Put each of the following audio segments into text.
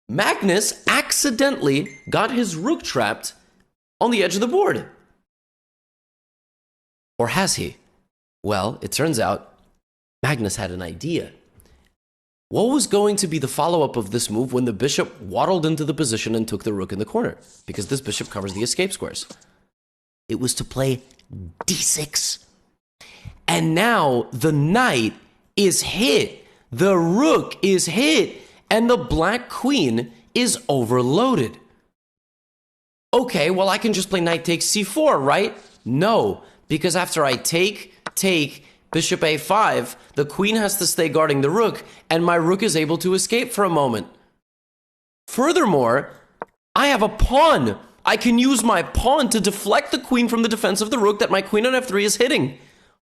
Magnus accidentally got his rook trapped on the edge of the board. Or has he? Well, it turns out Magnus had an idea. What was going to be the follow-up of this move when the bishop waddled into the position and took the rook in the corner? Because this bishop covers the escape squares. It was to play d6. And now the knight is hit, the rook is hit, and the black queen is overloaded. Okay, well, I can just play knight takes c4, right? No, because after I take, bishop a5, the queen has to stay guarding the rook, and my rook is able to escape for a moment. Furthermore, I have a pawn. I can use my pawn to deflect the queen from the defense of the rook that my queen on f3 is hitting.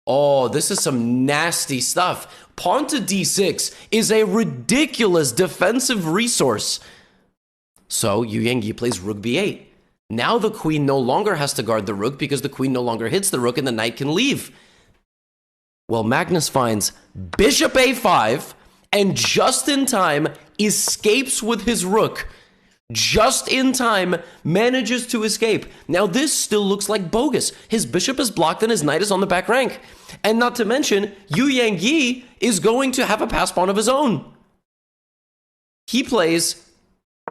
Oh, this is some nasty stuff. Pawn to d6 is a ridiculous defensive resource. So Yu Yangyi plays rook b8. Now the queen no longer has to guard the rook because the queen no longer hits the rook and the knight can leave. Well, Magnus finds bishop a5 and just in time escapes with his rook. Just in time manages to escape. Now this still looks like bogus. His bishop is blocked and his knight is on the back rank. And not to mention, Yu Yangyi is going to have a pass pawn of his own. He plays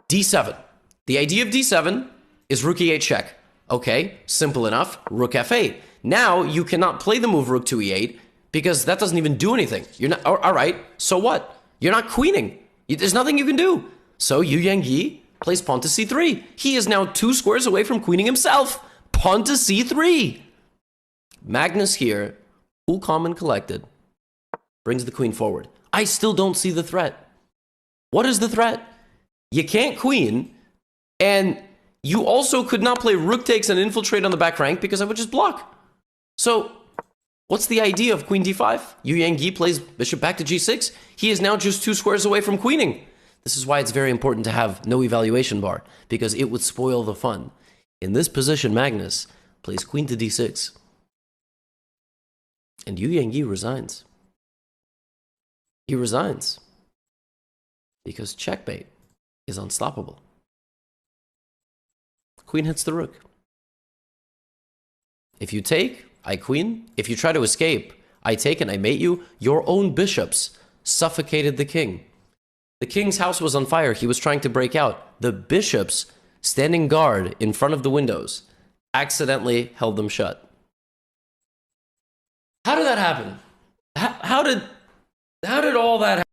d7. The idea of d7 is rook e8 check. Okay, simple enough, rook f8. Now you cannot play the move rook to e8 because that doesn't even do anything. You're not, all right, so what? You're not queening. There's nothing you can do. So Yu Yangyi plays pawn to c3. He is now 2 squares away from queening himself. Pawn to c3. Magnus here, cool, calm, and collected, brings the queen forward. I still don't see the threat. What is the threat? You can't queen, and you also could not play rook takes and infiltrate on the back rank because I would just block. So, what's the idea of queen d5? Yu Yangyi plays bishop back to g6. He is now just 2 squares away from queening. This is why it's very important to have no evaluation bar, because it would spoil the fun. In this position, Magnus plays queen to d6. And Yu Yangyi resigns. He resigns. Because checkmate is unstoppable. Queen hits the rook. If you take, I queen. If you try to escape, I take and I mate you. Your own bishops suffocated the king. The king's house was on fire. He was trying to break out. The bishops, standing guard in front of the windows, accidentally held them shut. How did that happen? How did all that happen?